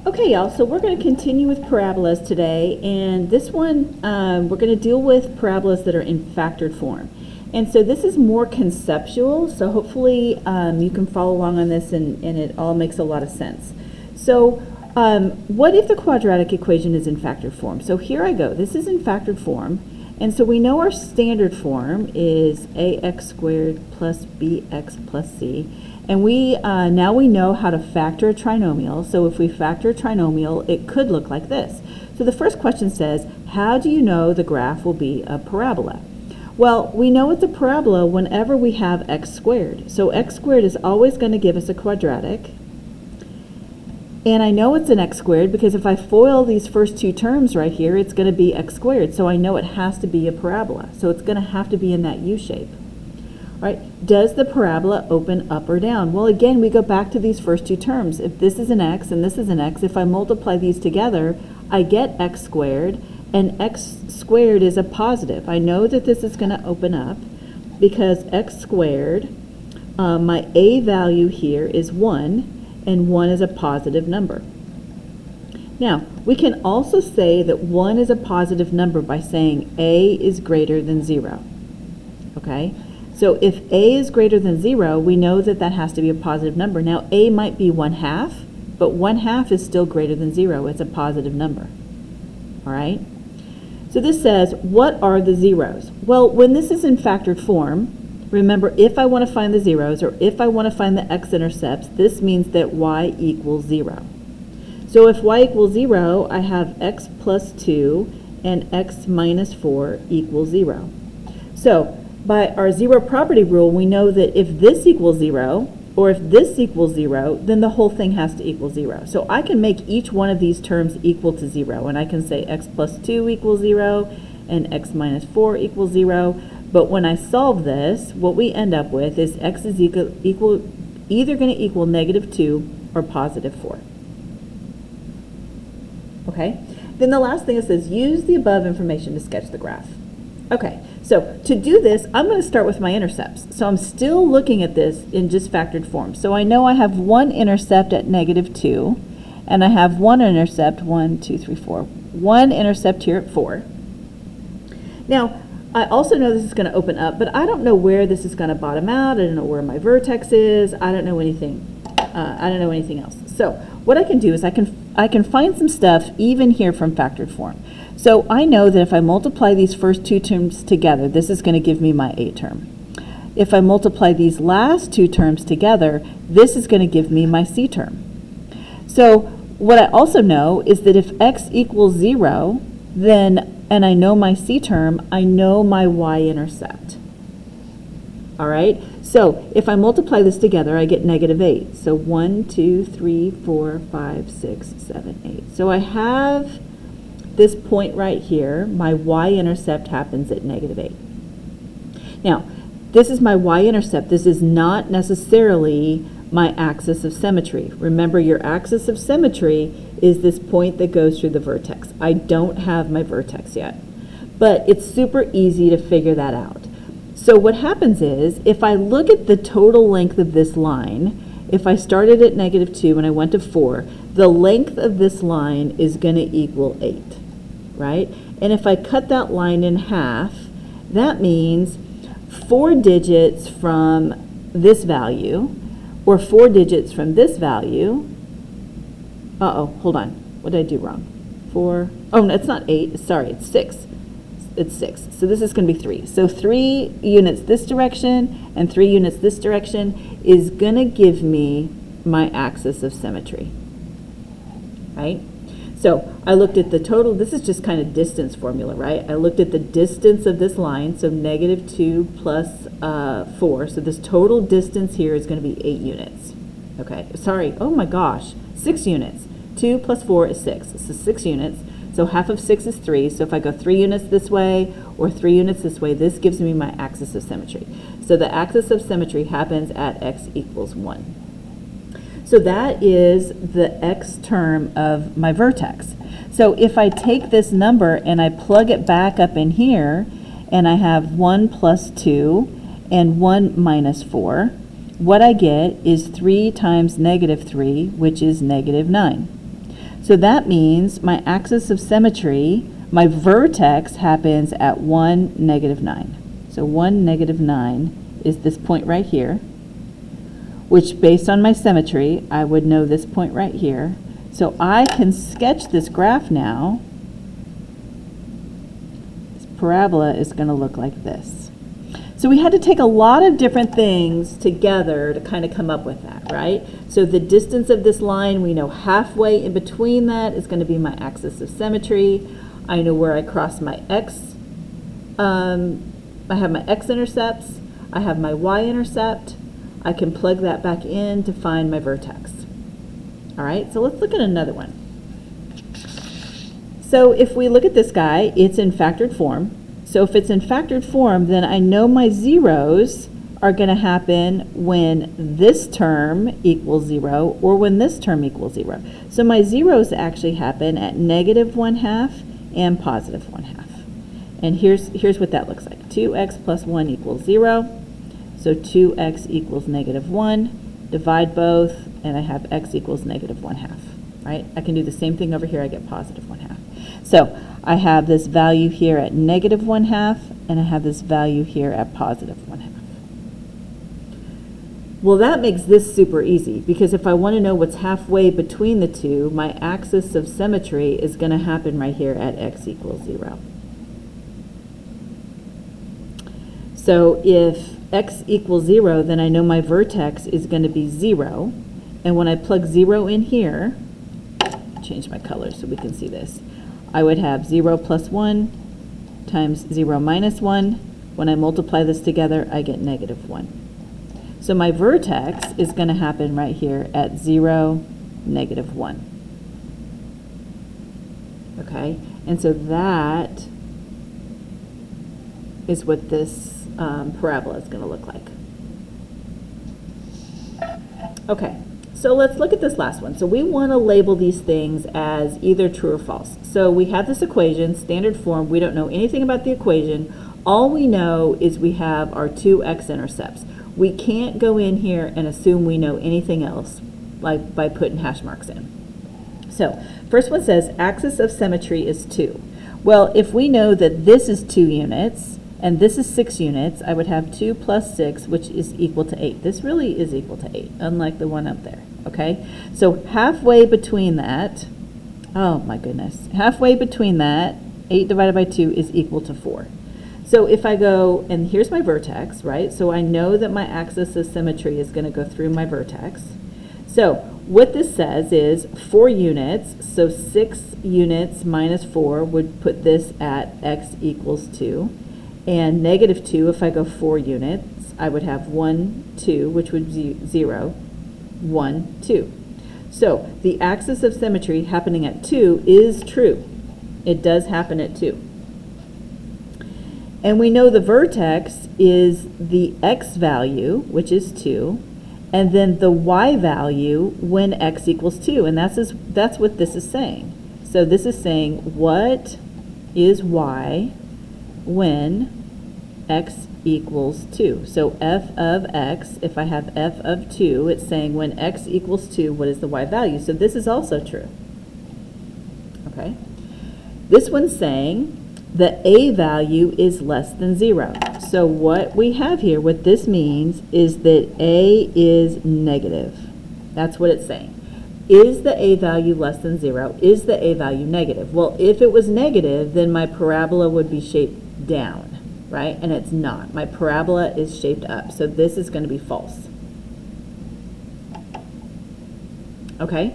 Okay, y'all, so we're going to continue with parabolas today, and this one we're going to deal with parabolas that are in factored form. And so this is more conceptual, so hopefully you can follow along on this and it all makes a lot of sense. So what if the quadratic equation is in factored form? So here I go. This is in factored form, and so we know our standard form is ax squared plus bx plus c. And now we know how to factor a trinomial. So if we factor a trinomial, it could look like this. So the first question says, how do you know the graph will be a parabola? Well, we know it's a parabola whenever we have x squared. So x squared is always going to give us a quadratic. And I know it's an x squared because if I FOIL these first two terms right here, it's going to be x squared. So I know it has to be a parabola. So it's going to have to be in that U shape. Right? Does the parabola open up or down? Well, again, we go back to these first two terms. If this is an x and this is an x, if I multiply these together, I get x squared, and x squared is a positive. I know that this is going to open up because x squared, my a value here is 1, and 1 is a positive number. Now, we can also say that 1 is a positive number by saying a is greater than 0. Okay? So if a is greater than 0, we know that that has to be a positive number. Now, a might be 1/2, but 1/2 is still greater than 0. It's a positive number. All right? So this says, what are the zeros? Well, when this is in factored form, remember, if I want to find the zeros, or if I want to find the x-intercepts, this means that y equals 0. So if y equals 0, I have x plus 2 and x minus 4 equals 0. So by our zero property rule, we know that if this equals 0, or if this equals 0, then the whole thing has to equal 0. So I can make each one of these terms equal to 0, and I can say x plus 2 equals 0, and x minus 4 equals 0. But when I solve this, what we end up with is x is either going to equal -2 or +4. Okay? Then the last thing it says, use the above information to sketch the graph. Okay, so to do this, I'm going to start with my intercepts. So I'm still looking at this in just factored form. So I know I have one intercept at -2, and I have one intercept, 1, 2, 3, 4. One intercept here at 4. Now, I also know this is going to open up, but I don't know where this is going to bottom out. I don't know where my vertex is. I don't know anything. I don't know anything else. So what I can do is I can find some stuff even here from factored form. So I know that if I multiply these first two terms together, this is going to give me my A term. If I multiply these last two terms together, this is going to give me my C term. So what I also know is that if x equals 0, then, and I know my C term, I know my y-intercept. All right? So if I multiply this together, I get -8. So 1, 2, 3, 4, 5, 6, 7, 8. So I have this point right here. My y-intercept happens at -8. Now, this is my y-intercept. This is not necessarily my axis of symmetry. Remember, your axis of symmetry is this point that goes through the vertex. I don't have my vertex yet, but it's super easy to figure that out. So what happens is, if I look at the total length of this line, if I started at -2 and I went to 4, the length of this line is going to equal 8, right? And if I cut that line in half, that means 4 digits from this value, or 4 digits from this value. Hold on. What did I do wrong? 4. Oh, no, it's not 8. Sorry, it's 6. It's 6. So this is going to be 3. So 3 units this direction and 3 units this direction is going to give me my axis of symmetry, right? So I looked at the total. This is just kind of distance formula, right? I looked at the distance of this line, so -2 plus 4. So this total distance here is going to be 8 units. Okay, sorry. Oh my gosh, 6 units. 2 plus 4 is 6. So 6 units. So half of 6 is 3. So if I go 3 units this way or 3 units this way, this gives me my axis of symmetry. So the axis of symmetry happens at x equals 1. So that is the x term of my vertex. So if I take this number and I plug it back up in here, and I have 1 plus 2 and 1 minus 4, what I get is 3 times -3, which is -9. So that means my axis of symmetry, my vertex happens at 1, -9. So 1, -9 is this point right here, which based on my symmetry, I would know this point right here. So I can sketch this graph now. This parabola is going to look like this. So we had to take a lot of different things together to kind of come up with that, right? So the distance of this line, we know halfway in between that is going to be my axis of symmetry. I know where I cross my x. I have my x-intercepts. I have my y-intercept. I can plug that back in to find my vertex. All right, so let's look at another one. So if we look at this guy, it's in factored form. So if it's in factored form, then I know my zeros are going to happen when this term equals 0 or when this term equals 0. So my zeros actually happen at -1/2 and +1/2. And here's what that looks like. 2x plus 1 equals 0. So 2x equals -1. Divide both, and I have x equals -1/2. Right? I can do the same thing over here. I get +1/2. So I have this value here at -1/2, and I have this value here at +1/2. Well, that makes this super easy, because if I want to know what's halfway between the two, my axis of symmetry is going to happen right here at x equals 0. So if x equals 0, then I know my vertex is going to be 0. And when I plug 0 in here, change my color so we can see this, I would have 0 plus 1 times 0 minus 1. When I multiply this together, I get -1. So my vertex is going to happen right here at 0, -1. Okay, and so that is what this parabola is going to look like. Okay, so let's look at this last one. So we want to label these things as either true or false. So we have this equation, standard form. We don't know anything about the equation. All we know is we have our two x-intercepts. We can't go in here and assume we know anything else, like by putting hash marks in. So first one says axis of symmetry is 2. Well, if we know that this is 2 units and this is 6 units, I would have 2 plus 6, which is equal to 8. This really is equal to 8, unlike the one up there, okay? So halfway between that, oh my goodness, halfway between that, 8 divided by 2 is equal to 4. So if I go, and here's my vertex, right? So I know that my axis of symmetry is going to go through my vertex. So what this says is 4 units, so 6 units minus 4 would put this at x equals 2. And -2, if I go 4 units, I would have 1, 2, which would be 0, 1, 2. So the axis of symmetry happening at 2 is true. It does happen at 2. And we know the vertex is the x value, which is 2, and then the y value when x equals 2. And that's what this is saying. So this is saying, what is y when x equals 2? So f of x, if I have f of 2, it's saying when x equals 2, what is the y value? So this is also true. Okay. This one's saying the a value is less than 0. So what we have here, what this means is that a is negative. That's what it's saying. Is the a value less than 0? Is the a value negative? Well, if it was negative, then my parabola would be shaped down, right? And it's not. My parabola is shaped up. So this is going to be false. Okay?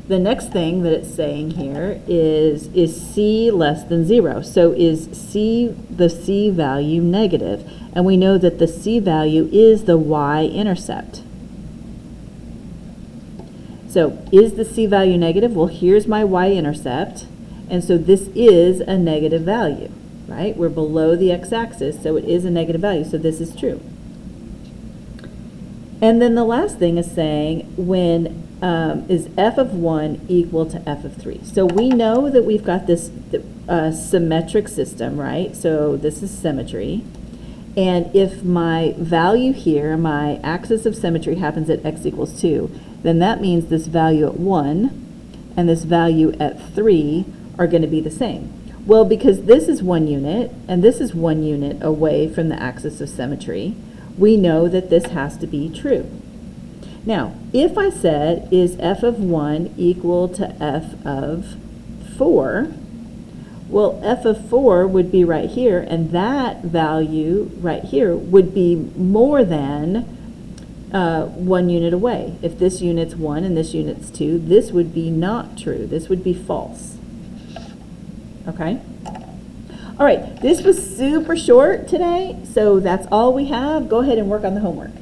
The next thing that it's saying here is c less than 0? So is the c value negative? And we know that the c value is the y-intercept. So is the c value negative? Well, here's my y-intercept. And so this is a negative value, right? We're below the x-axis, so it is a negative value. So this is true. And then the last thing is saying when is f of 1 equal to f of 3? So we know that we've got this symmetric system, right? So this is symmetry. And if my value here, my axis of symmetry happens at x equals 2, then that means this value at 1 and this value at 3 are going to be the same? Well, because this is 1 unit and this is 1 unit away from the axis of symmetry, we know that this has to be true. Now, if I said, is f of 1 equal to f of 4, well, f of 4 would be right here, and that value right here would be more than 1 unit away. If this unit's 1 and this unit's 2, this would be not true. This would be false. Okay? All right, this was super short today, so that's all we have. Go ahead and work on the homework.